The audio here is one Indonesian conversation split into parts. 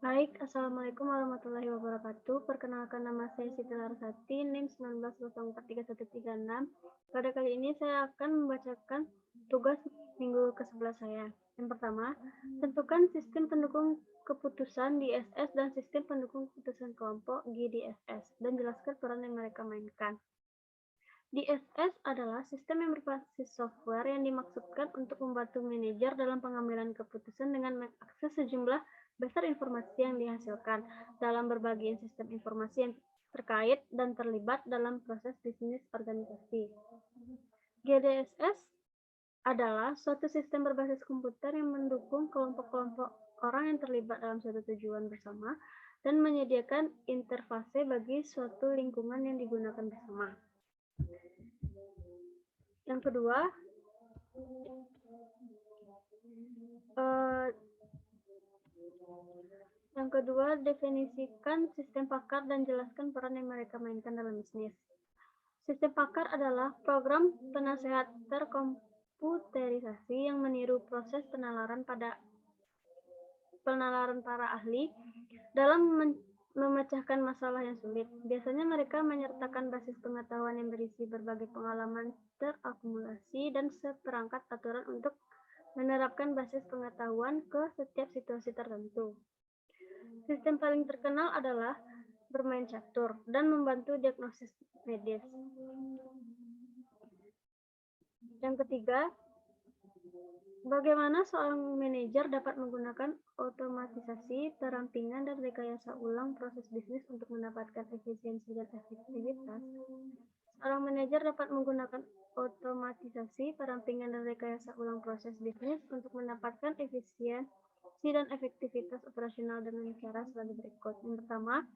Baik, Assalamualaikum warahmatullahi wabarakatuh. Perkenalkan, nama saya Siti Larasati, NIM 19043136. Pada kali ini saya akan membacakan tugas minggu ke-11 saya. Yang pertama, tentukan sistem pendukung keputusan DSS dan sistem pendukung keputusan kelompok GDSS dan jelaskan peran yang mereka mainkan. DSS adalah sistem yang berbasis software yang dimaksudkan untuk membantu manajer dalam pengambilan keputusan dengan mengakses sejumlah besar informasi yang dihasilkan dalam berbagai sistem informasi yang terkait dan terlibat dalam proses bisnis organisasi. GDSS adalah suatu sistem berbasis komputer yang mendukung kelompok-kelompok orang yang terlibat dalam suatu tujuan bersama dan menyediakan interfase bagi suatu lingkungan yang digunakan bersama. Yang kedua, definisikan sistem pakar dan jelaskan peran yang mereka mainkan dalam bisnis. Sistem pakar adalah program penasehat terkomputerisasi yang meniru proses penalaran para ahli dalam memecahkan masalah yang sulit. Biasanya mereka menyertakan basis pengetahuan yang berisi berbagai pengalaman terakumulasi dan seperangkat aturan untuk menerapkan basis pengetahuan ke setiap situasi tertentu. Sistem paling terkenal adalah bermain catur dan membantu diagnosis medis. Yang ketiga, bagaimana seorang manajer dapat menggunakan otomatisasi, terampingan, dan rekayasa ulang proses bisnis untuk mendapatkan efisiensi dan efektivitas. Seorang manajer dapat menggunakan otomatisasi, terampingan, dan rekayasa ulang proses bisnis untuk mendapatkan efisiensi dan efektivitas operasional dengan cara sebagai berikut. Yang pertama,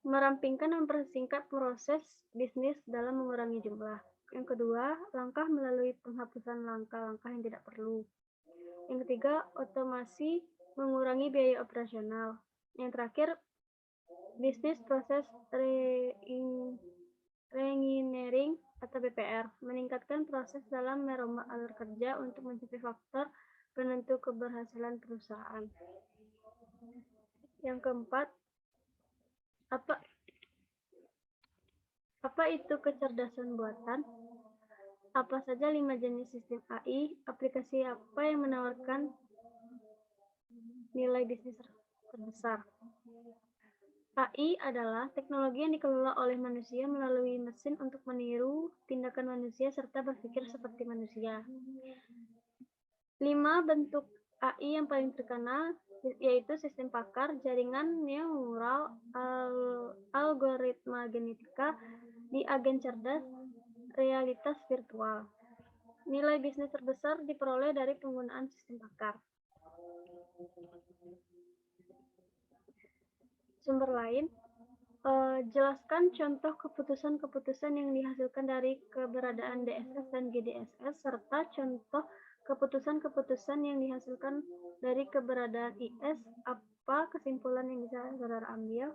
merampingkan dan mempersingkat proses bisnis dalam mengurangi jumlah. Yang kedua, langkah melalui penghapusan langkah-langkah yang tidak perlu. Yang ketiga, otomasi mengurangi biaya operasional. Yang terakhir, bisnis proses reengineering atau BPR, meningkatkan proses dalam merombak alur kerja untuk mencapai faktor penentu keberhasilan perusahaan. Yang keempat, apa itu kecerdasan buatan? Apa saja 5 jenis sistem AI? Aplikasi apa yang menawarkan nilai bisnis terbesar? AI adalah teknologi yang dikelola oleh manusia melalui mesin untuk meniru tindakan manusia serta berpikir seperti manusia. 5 bentuk AI yang paling terkenal yaitu sistem pakar, jaringan neural, algoritma genetika, di agen cerdas, realitas virtual. Nilai bisnis terbesar diperoleh dari penggunaan sistem pakar. Sumber lain, jelaskan contoh keputusan-keputusan yang dihasilkan dari keberadaan DSS dan GDSS, serta contoh keputusan-keputusan yang dihasilkan dari keberadaan IS. Apa kesimpulan yang bisa saudara ambil?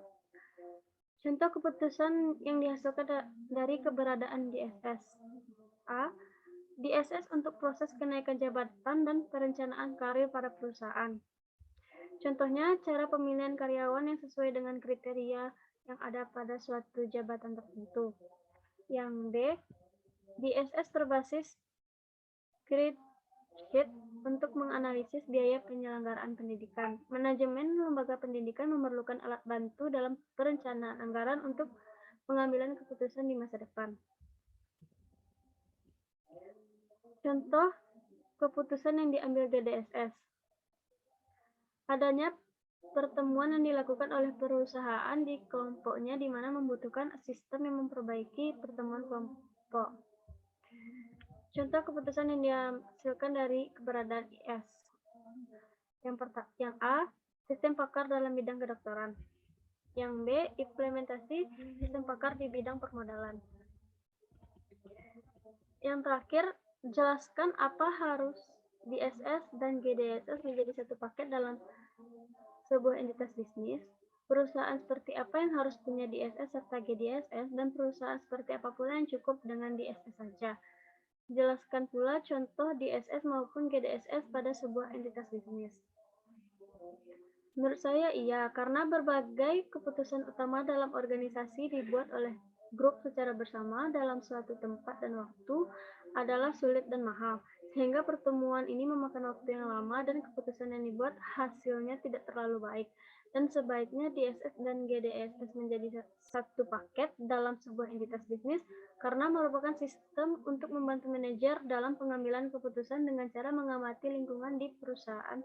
Contoh keputusan yang dihasilkan dari keberadaan DSS. A. DSS untuk proses kenaikan jabatan dan perencanaan karir pada perusahaan. Contohnya, cara pemilihan karyawan yang sesuai dengan kriteria yang ada pada suatu jabatan tertentu. Yang B. DSS berbasis spreadsheet untuk menganalisis biaya penyelenggaraan pendidikan. Manajemen lembaga pendidikan memerlukan alat bantu dalam perencanaan anggaran untuk pengambilan keputusan di masa depan. Contoh keputusan yang diambil GDSS. Adanya pertemuan yang dilakukan oleh perusahaan di kelompoknya di mana membutuhkan sistem yang memperbaiki pertemuan kelompok. Contoh keputusan yang dihasilkan dari keberadaan IS. Yang A, sistem pakar dalam bidang kedokteran. Yang B, implementasi sistem pakar di bidang permodalan. Yang terakhir, jelaskan apa harus DSS dan GDSS menjadi satu paket dalam sebuah entitas bisnis. Perusahaan seperti apa yang harus punya DSS serta GDSS, dan perusahaan seperti apa pula yang cukup dengan DSS saja. Jelaskan pula contoh DSS maupun GDSS pada sebuah entitas bisnis. Menurut saya iya, karena berbagai keputusan utama dalam organisasi dibuat oleh grup secara bersama dalam suatu tempat dan waktu adalah sulit dan mahal, sehingga pertemuan ini memakan waktu yang lama dan keputusan yang dibuat hasilnya tidak terlalu baik. Dan sebaiknya DSS dan GDSS menjadi satu paket dalam sebuah entitas bisnis karena merupakan sistem untuk membantu manajer dalam pengambilan keputusan dengan cara mengamati lingkungan di perusahaan.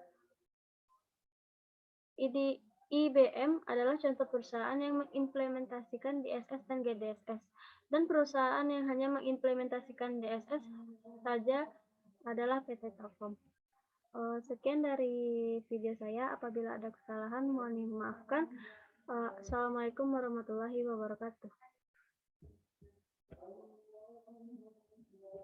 IBM adalah contoh perusahaan yang mengimplementasikan DSS dan GDSS, dan perusahaan yang hanya mengimplementasikan DSS saja adalah PT Telkom. Sekian dari video saya. Apabila ada kesalahan, mohon dimaafkan. Assalamualaikum warahmatullahi wabarakatuh.